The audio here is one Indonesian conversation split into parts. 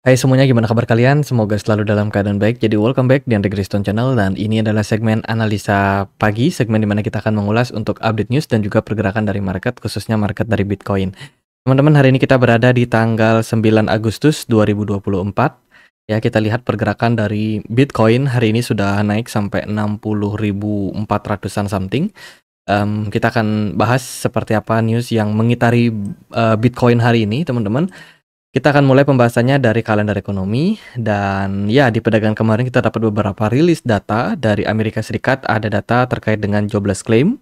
Hai semuanya, gimana kabar kalian? Semoga selalu dalam keadaan baik. Jadi welcome back di Andre Kriston Channel dan ini adalah segmen analisa pagi, segmen dimana kita akan mengulas untuk update news dan juga pergerakan dari market, khususnya market dari Bitcoin. Teman-teman, hari ini kita berada di tanggal 9 Agustus 2024. Ya, kita lihat pergerakan dari Bitcoin hari ini sudah naik sampai 60.400-an something. Kita akan bahas seperti apa news yang mengitari Bitcoin hari ini, teman-teman. Kita akan mulai pembahasannya dari kalender ekonomi dan ya di perdagangan kemarin kita dapat beberapa rilis data dari Amerika Serikat. Ada data terkait dengan jobless claim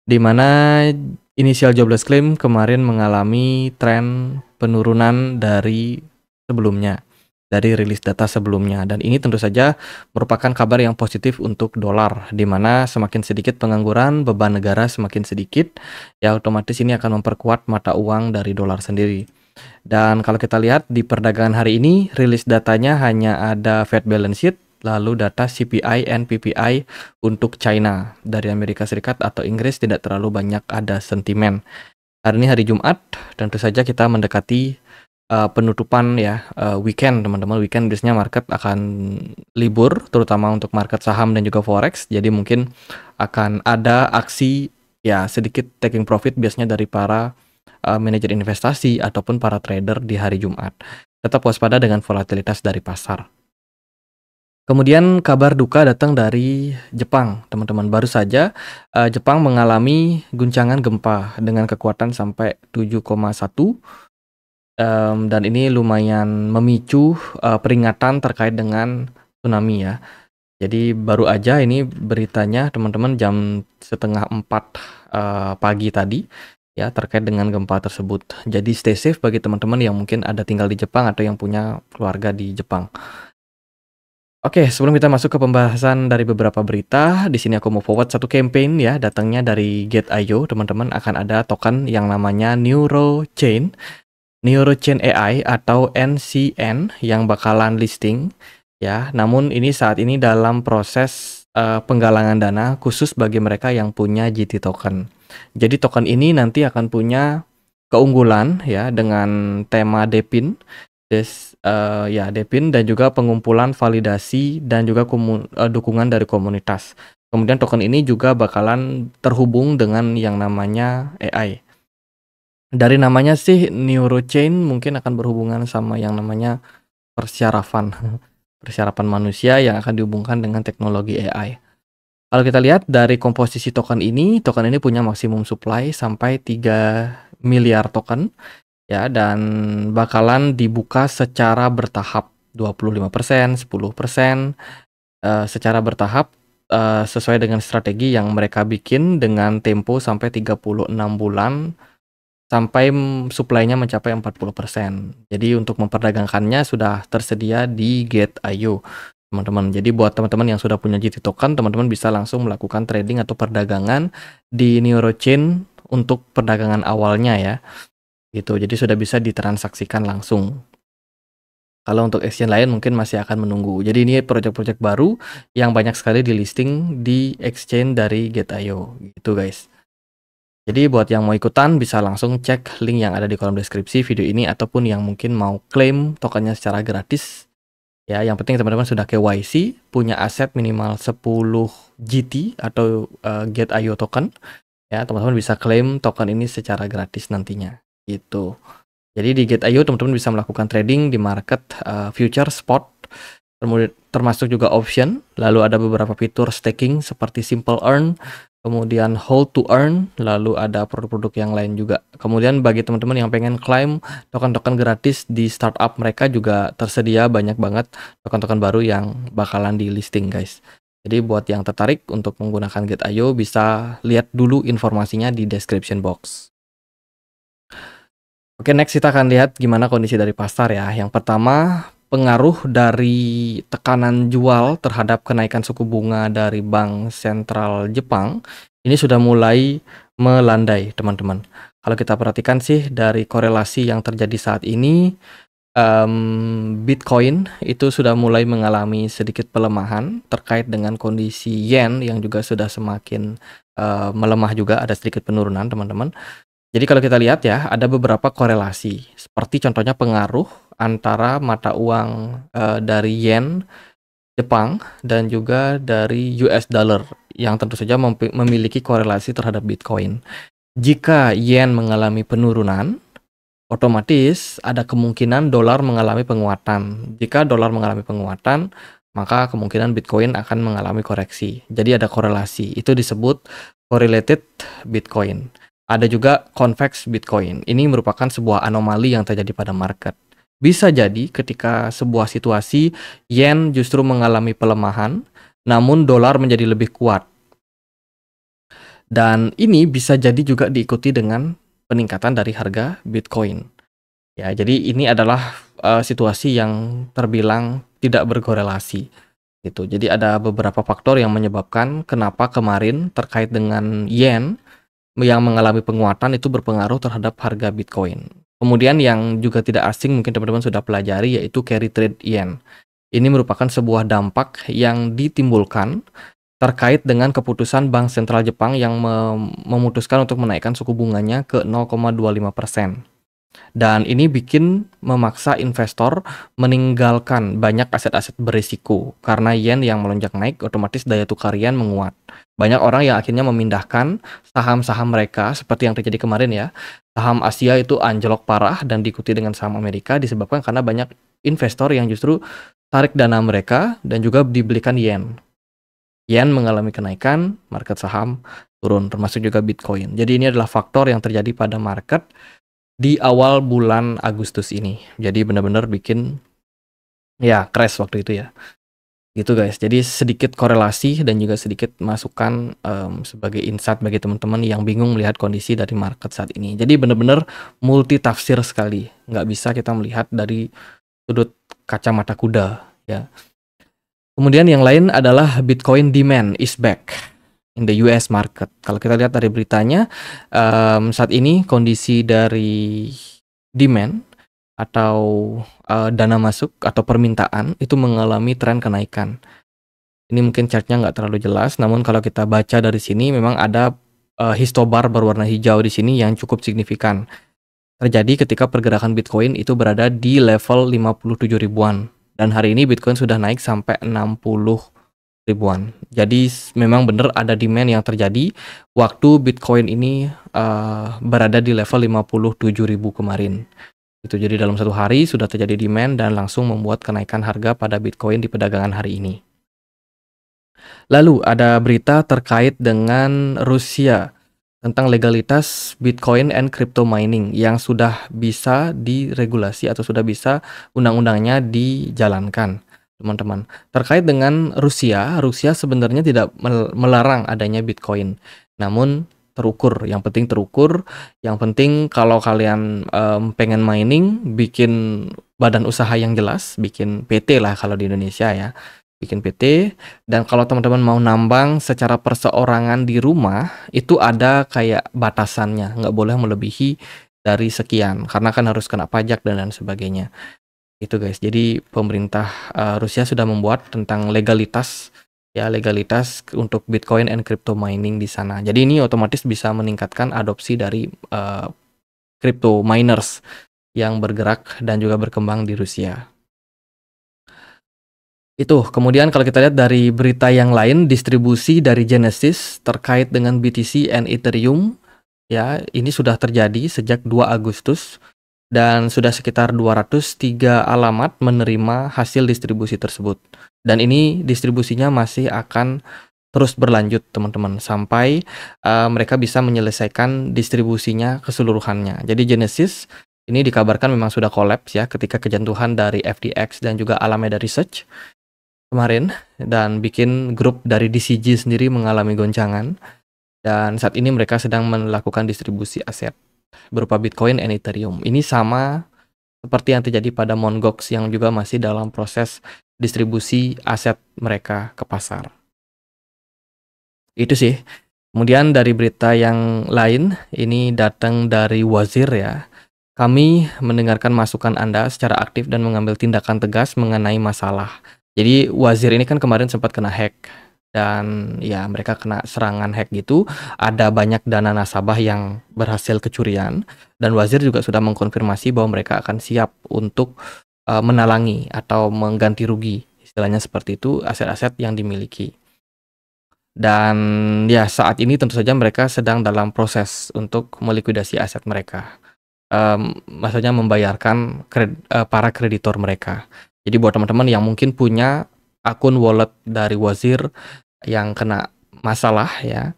di mana initial jobless claim kemarin mengalami tren penurunan dari sebelumnya, dari rilis data sebelumnya, dan ini tentu saja merupakan kabar yang positif untuk dolar, di mana semakin sedikit pengangguran, beban negara semakin sedikit, ya otomatis ini akan memperkuat mata uang dari dolar sendiri. Dan kalau kita lihat di perdagangan hari ini, rilis datanya hanya ada Fed balance sheet, lalu data CPI and PPI untuk China. Dari Amerika Serikat atau Inggris tidak terlalu banyak ada sentimen. Hari ini hari Jumat, tentu saja kita mendekati penutupan ya, weekend teman-teman. Weekend biasanya market akan libur, terutama untuk market saham dan juga forex. Jadi mungkin akan ada aksi ya sedikit taking profit biasanya dari para manajer investasi ataupun para trader di hari Jumat. Tetap waspada dengan volatilitas dari pasar. Kemudian kabar duka datang dari Jepang, teman-teman. Baru saja Jepang mengalami guncangan gempa dengan kekuatan sampai 7,1, dan ini lumayan memicu peringatan terkait dengan tsunami ya. Jadi baru aja ini beritanya teman-teman jam setengah 4 pagi tadi ya terkait dengan gempa tersebut. Jadi stay safe bagi teman-teman yang mungkin ada tinggal di Jepang atau yang punya keluarga di Jepang. Oke, sebelum kita masuk ke pembahasan dari beberapa berita, di sini aku mau forward satu campaign ya, datangnya dari Gate.io, teman-teman. Akan ada token yang namanya NeuroChain AI atau NCN yang bakalan listing ya. Namun ini saat ini dalam proses penggalangan dana khusus bagi mereka yang punya GT token. Jadi token ini nanti akan punya keunggulan ya dengan tema DePIN, DePIN dan juga pengumpulan validasi dan juga dukungan dari komunitas. Kemudian token ini juga bakalan terhubung dengan yang namanya AI. Dari namanya sih NeuroChain mungkin akan berhubungan sama yang namanya persyarafan manusia yang akan dihubungkan dengan teknologi AI. Kalau kita lihat dari komposisi token ini punya maksimum supply sampai 3 miliar token ya, dan bakalan dibuka secara bertahap 25%, 10%, secara bertahap sesuai dengan strategi yang mereka bikin dengan tempo sampai 36 bulan sampai supply-nya mencapai 40%. Jadi untuk memperdagangkannya sudah tersedia di Gate.io. Teman-teman, jadi buat teman-teman yang sudah punya GT token, teman-teman bisa langsung melakukan trading atau perdagangan di NeuroChain untuk perdagangan awalnya ya. Gitu. Jadi sudah bisa ditransaksikan langsung. Kalau untuk exchange lain mungkin masih akan menunggu. Jadi ini proyek-proyek baru yang banyak sekali di listing di exchange dari Gate.io gitu guys. Jadi buat yang mau ikutan bisa langsung cek link yang ada di kolom deskripsi video ini ataupun yang mungkin mau klaim tokennya secara gratis. Ya, yang penting teman-teman sudah KYC, punya aset minimal 10 GT atau Gate.io token. Ya, teman-teman bisa klaim token ini secara gratis nantinya. Gitu. Jadi di Gate.io teman-teman bisa melakukan trading di market future, spot, termasuk juga option. Lalu ada beberapa fitur staking seperti simple earn, kemudian hold to earn, lalu ada produk-produk yang lain juga. Kemudian bagi teman-teman yang pengen claim token-token gratis di startup mereka juga tersedia banyak banget token-token baru yang bakalan di listing guys. Jadi buat yang tertarik untuk menggunakan Gate.io bisa lihat dulu informasinya di description box. Oke, next kita akan lihat gimana kondisi dari pasar ya. Yang pertama, pengaruh dari tekanan jual terhadap kenaikan suku bunga dari Bank Sentral Jepang ini sudah mulai melandai, teman-teman. Kalau kita perhatikan sih dari korelasi yang terjadi saat ini, Bitcoin itu sudah mulai mengalami sedikit pelemahan terkait dengan kondisi yen yang juga sudah semakin melemah juga, ada sedikit penurunan, teman-teman. Jadi kalau kita lihat ya, ada beberapa korelasi, seperti contohnya pengaruh antara mata uang dari yen Jepang dan juga dari US dollar yang tentu saja memiliki korelasi terhadap Bitcoin. Jika yen mengalami penurunan, otomatis ada kemungkinan dolar mengalami penguatan. Jika dolar mengalami penguatan, maka kemungkinan Bitcoin akan mengalami koreksi. Jadi ada korelasi. Itu disebut correlated Bitcoin. Ada juga convex Bitcoin. Ini merupakan sebuah anomali yang terjadi pada market. Bisa jadi ketika sebuah situasi yen justru mengalami pelemahan, namun dolar menjadi lebih kuat. Dan ini bisa jadi juga diikuti dengan peningkatan dari harga Bitcoin. Ya, jadi ini adalah situasi yang terbilang tidak berkorelasi gitu. Jadi ada beberapa faktor yang menyebabkan kenapa kemarin terkait dengan yen yang mengalami penguatan itu berpengaruh terhadap harga Bitcoin. Kemudian yang juga tidak asing mungkin teman-teman sudah pelajari yaitu carry trade yen. Ini merupakan sebuah dampak yang ditimbulkan terkait dengan keputusan Bank Sentral Jepang yang memutuskan untuk menaikkan suku bunganya ke 0,25%. Dan ini memaksa investor meninggalkan banyak aset-aset berisiko karena yen yang melonjak naik otomatis daya tukar yen menguat. Banyak orang yang akhirnya memindahkan saham-saham mereka seperti yang terjadi kemarin ya. Saham Asia itu anjlok parah dan diikuti dengan saham Amerika disebabkan karena banyak investor yang justru tarik dana mereka dan juga dibelikan yen. Yen mengalami kenaikan, market saham turun termasuk juga Bitcoin. Jadi ini adalah faktor yang terjadi pada market di awal bulan Agustus ini. Jadi benar-benar bikin ya crash waktu itu ya. Gitu guys. Jadi sedikit korelasi dan juga sedikit masukan sebagai insight bagi teman-teman yang bingung melihat kondisi dari market saat ini. Jadi benar-benar multi tafsir sekali. Nggak bisa kita melihat dari sudut kacamata kuda ya. Kemudian yang lain adalah Bitcoin demand is back in the US market. Kalau kita lihat dari beritanya, saat ini kondisi dari demand atau dana masuk atau permintaan itu mengalami tren kenaikan. Ini mungkin chartnya nggak terlalu jelas, namun kalau kita baca dari sini memang ada histobar berwarna hijau di sini yang cukup signifikan. Terjadi ketika pergerakan Bitcoin itu berada di level 57 ribuan. Dan hari ini Bitcoin sudah naik sampai 60 ribuan. Jadi memang benar ada demand yang terjadi waktu Bitcoin ini berada di level 57.000 kemarin. Itu jadi dalam satu hari sudah terjadi demand dan langsung membuat kenaikan harga pada Bitcoin di perdagangan hari ini. Lalu ada berita terkait dengan Rusia tentang legalitas Bitcoin and crypto mining yang sudah bisa diregulasi atau sudah bisa undang-undangnya dijalankan. Teman-teman, terkait dengan Rusia sebenarnya tidak melarang adanya Bitcoin, namun terukur. Yang penting terukur. Yang penting kalau kalian pengen mining, bikin badan usaha yang jelas, bikin PT lah kalau di Indonesia ya, bikin PT. Dan kalau teman-teman mau nambang secara perseorangan di rumah, itu ada kayak batasannya, nggak boleh melebihi dari sekian, karena kan harus kena pajak dan lain sebagainya. Itu guys, jadi pemerintah Rusia sudah membuat tentang legalitas untuk Bitcoin and crypto mining di sana. Jadi ini otomatis bisa meningkatkan adopsi dari crypto miners yang bergerak dan juga berkembang di Rusia. Itu, kemudian kalau kita lihat dari berita yang lain, distribusi dari Genesis terkait dengan BTC and Ethereum, ya ini sudah terjadi sejak 2 Agustus. Dan sudah sekitar 203 alamat menerima hasil distribusi tersebut. Dan ini distribusinya masih akan terus berlanjut teman-teman sampai mereka bisa menyelesaikan distribusinya keseluruhannya. Jadi Genesis ini dikabarkan memang sudah collapse ya ketika kejentuhan dari FTX dan juga Alameda Research kemarin, dan bikin grup dari DCG sendiri mengalami goncangan. Dan saat ini mereka sedang melakukan distribusi aset berupa Bitcoin and Ethereum. Ini sama seperti yang terjadi pada Mt. Gox yang juga masih dalam proses distribusi aset mereka ke pasar. Itu sih. Kemudian dari berita yang lain, ini datang dari Wazir ya. Kami mendengarkan masukan Anda secara aktif dan mengambil tindakan tegas mengenai masalah. Jadi Wazir ini kan kemarin sempat kena hack. Dan ya mereka kena serangan hack gitu, ada banyak dana nasabah yang berhasil kecurian, dan Wazir juga sudah mengkonfirmasi bahwa mereka akan siap untuk menalangi atau mengganti rugi, istilahnya seperti itu, aset-aset yang dimiliki. Dan ya saat ini tentu saja mereka sedang dalam proses untuk melikuidasi aset mereka. Maksudnya membayarkan para kreditor mereka. Jadi buat teman-teman yang mungkin punya akun wallet dari Wazir yang kena masalah ya,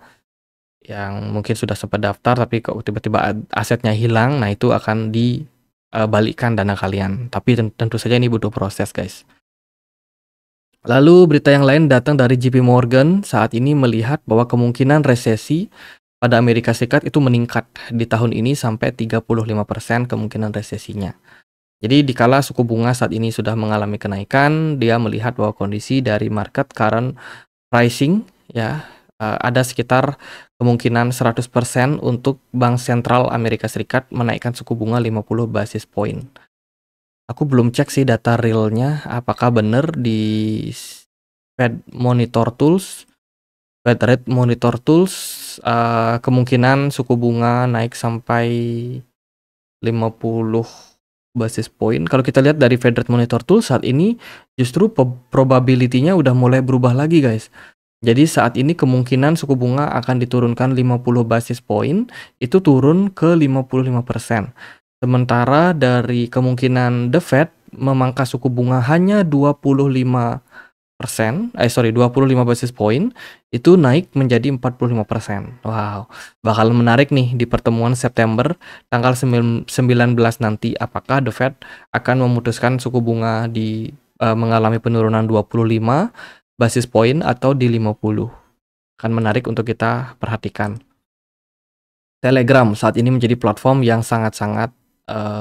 yang mungkin sudah sempat daftar tapi kok tiba-tiba asetnya hilang, nah itu akan dibalikkan dana kalian. Tapi tentu saja ini butuh proses, guys. Lalu berita yang lain datang dari JP Morgan saat ini melihat bahwa kemungkinan resesi pada Amerika Serikat itu meningkat di tahun ini sampai 35% kemungkinan resesinya. Jadi dikala suku bunga saat ini sudah mengalami kenaikan, dia melihat bahwa kondisi dari market current pricing ya ada sekitar kemungkinan 100% untuk Bank Sentral Amerika Serikat menaikkan suku bunga 50 basis point. Aku belum cek sih data realnya apakah benar di Fed Monitor Tools, Fed Rate Monitor Tools, kemungkinan suku bunga naik sampai 50 basis point. Kalau kita lihat dari Fed Rate Monitor Tools saat ini justru probability-nya udah mulai berubah lagi, guys. Jadi saat ini kemungkinan suku bunga akan diturunkan 50 basis point itu turun ke 55%. Sementara dari kemungkinan The Fed memangkas suku bunga hanya 25 basis point itu naik menjadi 45%. Wow, bakal menarik nih di pertemuan September tanggal 19 nanti apakah The Fed akan memutuskan suku bunga mengalami penurunan 25 basis point atau di 50. Akan menarik untuk kita perhatikan. Telegram saat ini menjadi platform yang sangat-sangat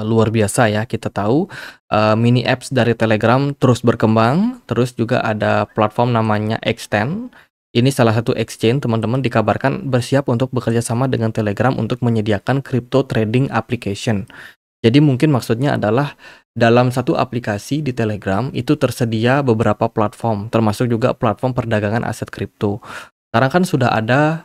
luar biasa ya. Kita tahu mini apps dari Telegram terus berkembang, terus juga ada platform namanya Extend. Ini salah satu exchange, teman-teman, dikabarkan bersiap untuk bekerja sama dengan Telegram untuk menyediakan crypto trading application. Jadi mungkin maksudnya adalah dalam satu aplikasi di Telegram itu tersedia beberapa platform, termasuk juga platform perdagangan aset kripto. Sekarang kan sudah ada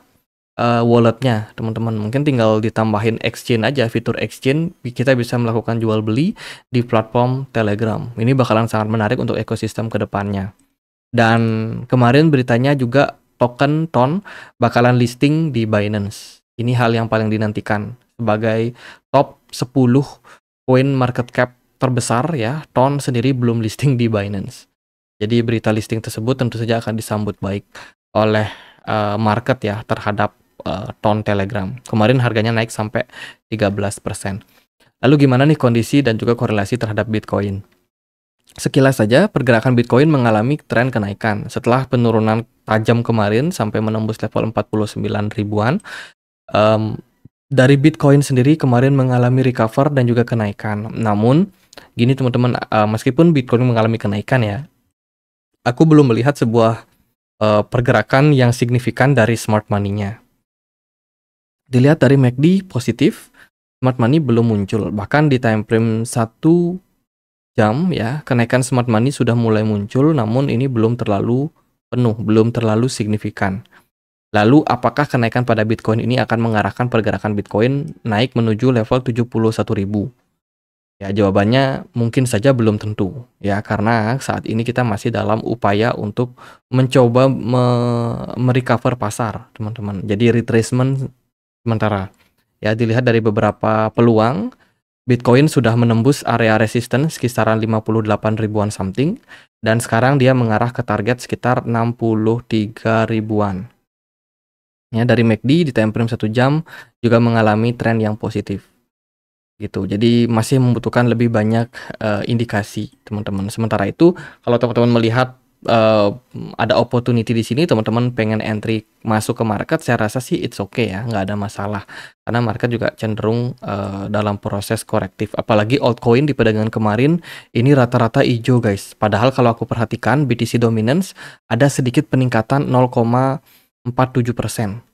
walletnya, teman-teman. Mungkin tinggal ditambahin exchange aja, fitur exchange, kita bisa melakukan jual beli di platform Telegram. Ini bakalan sangat menarik untuk ekosistem kedepannya. Dan kemarin beritanya juga token TON bakalan listing di Binance. Ini hal yang paling dinantikan sebagai top 10 koin market cap terbesar ya. TON sendiri belum listing di Binance. Jadi berita listing tersebut tentu saja akan disambut baik oleh market ya terhadap TON Telegram. Kemarin harganya naik sampai 13%. Lalu gimana nih kondisi dan juga korelasi terhadap Bitcoin? Sekilas saja, pergerakan Bitcoin mengalami tren kenaikan. Setelah penurunan tajam kemarin sampai menembus level 49 ribuan, dari Bitcoin sendiri kemarin mengalami recover dan juga kenaikan. Namun, gini teman-teman, meskipun Bitcoin mengalami kenaikan ya, aku belum melihat sebuah pergerakan yang signifikan dari smart money-nya. Dilihat dari MACD positif, smart money belum muncul. Bahkan di time frame 1 jam ya, kenaikan smart money sudah mulai muncul, namun ini belum terlalu penuh, belum terlalu signifikan. Lalu apakah kenaikan pada Bitcoin ini akan mengarahkan pergerakan Bitcoin naik menuju level 71.000? Ya, jawabannya mungkin saja belum tentu ya, karena saat ini kita masih dalam upaya untuk mencoba merecover pasar, teman-teman. Jadi retracement sementara. Ya, dilihat dari beberapa peluang, Bitcoin sudah menembus area resistance kisaran 58 ribuan something, dan sekarang dia mengarah ke target sekitar 63 ribuan. Ya, dari MACD di time frame 1 jam juga mengalami tren yang positif. Gitu. Jadi masih membutuhkan lebih banyak indikasi, teman-teman. Sementara itu, kalau teman-teman melihat ada opportunity di sini, teman-teman pengen entry masuk ke market, saya rasa sih it's okay ya, nggak ada masalah. Karena market juga cenderung dalam proses korektif. Apalagi altcoin di perdagangan kemarin ini rata-rata hijau, guys. Padahal kalau aku perhatikan BTC dominance ada sedikit peningkatan 0,47%.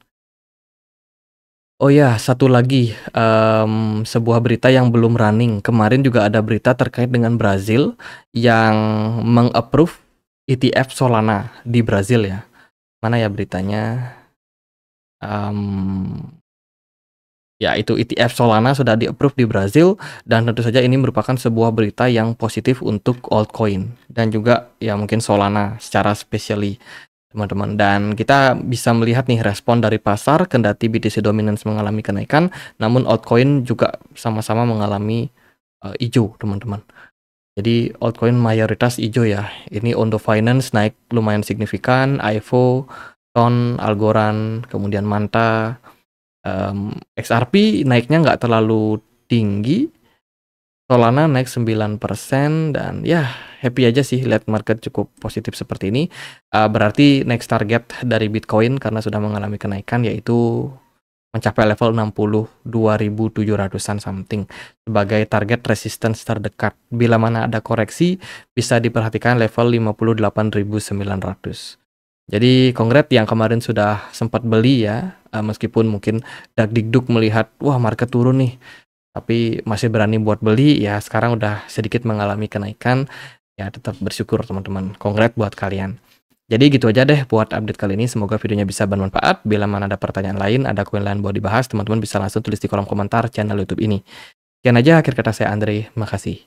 Oh ya, satu lagi, sebuah berita yang belum running. Kemarin juga ada berita terkait dengan Brazil yang meng-approve ETF Solana di Brazil ya. Mana ya beritanya? yaitu ETF Solana sudah di-approve di Brazil, dan tentu saja ini merupakan sebuah berita yang positif untuk altcoin dan juga ya mungkin Solana secara spesiali, teman-teman. Dan kita bisa melihat nih respon dari pasar, kendati BTC Dominance mengalami kenaikan, namun altcoin juga sama-sama mengalami hijau, teman-teman. Jadi altcoin mayoritas hijau ya. Ini Ondo Finance naik lumayan signifikan, IVO, TON, Algorand, kemudian Manta, XRP naiknya nggak terlalu tinggi, Solana naik 9%, dan ya happy aja sih lihat market cukup positif seperti ini. Berarti next target dari Bitcoin karena sudah mengalami kenaikan yaitu mencapai level 62.700-an something sebagai target resistance terdekat. Bila mana ada koreksi bisa diperhatikan level 58.900. Jadi kongret yang kemarin sudah sempat beli ya, meskipun mungkin dagdikduk melihat wah market turun nih, tapi masih berani buat beli ya, sekarang udah sedikit mengalami kenaikan, ya tetap bersyukur teman-teman. Kongret buat kalian. Jadi gitu aja deh buat update kali ini, semoga videonya bisa bermanfaat. Bila mana ada pertanyaan lain, ada koin lain mau dibahas, teman-teman bisa langsung tulis di kolom komentar channel YouTube ini. Sekian aja akhir kata saya Andre, makasih.